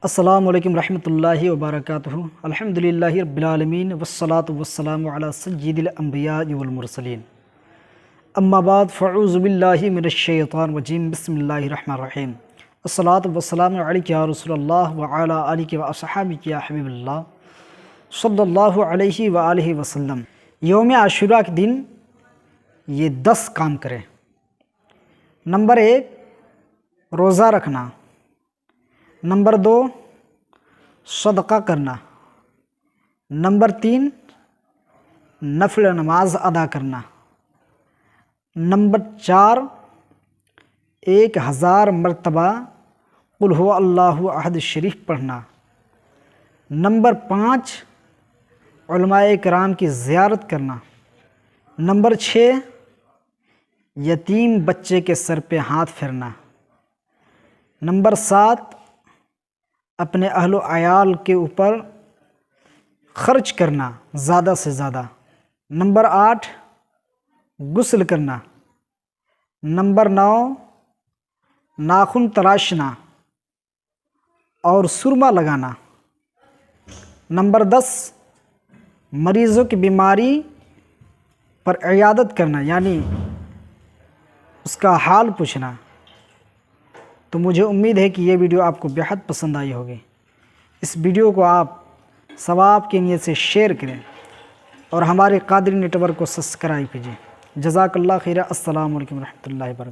السلام علیکم ورحمۃ اللہ وبرکاتہ۔ الحمدللہ رب العالمین والصلاة والسلام علی سید الانبیاء والمرسلین، اما بعد فاعوذ باللہ من الشیطان الرجیم، بسم اللہ الرحمن الرحیم۔ الصلاة والسلام علیک یا رسول اللہ وعلی آلک واصحابک یا حبیب اللہ صلی اللہ علیہ وآلہ وسلم۔ یوم عاشوراء کے دن یہ 10 کام کریں۔ نمبر 1 روزہ رکھنا، نمبر 2 صدقہ کرنا، نمبر 3 نفل نماز ادا کرنا، نمبر 4 1000 مرتبہ قل هو اللہ احد شریف پڑھنا، نمبر 5 علماء کرام کی زیارت کرنا، نمبر 6 یتیم بچے کے سر پہ ہاتھ پھیرنا، نمبر 7 اپنے اہل و عیال کے اوپر خرچ کرنا زیادہ سے زیادہ، نمبر 8 غسل کرنا، نمبر 9 ناخن تراشنا اور سرما لگانا، نمبر 10 مریضوں کی بیماری پر عیادت کرنا یعنی اس کا حال پوچھنا۔ تو مجھے امید ہے کہ یہ ویڈیو آپ کو بہت پسند آئی ہوگی۔ اس ویڈیو کو آپ ثواب کی نیت سے شیئر کریں اور ہمارے قادری نیٹ ورک کو سبسکرائب کیجیے۔ جزاک اللہ خیر۔ السلام علیکم ورحمۃ اللہ وبرکاتہ۔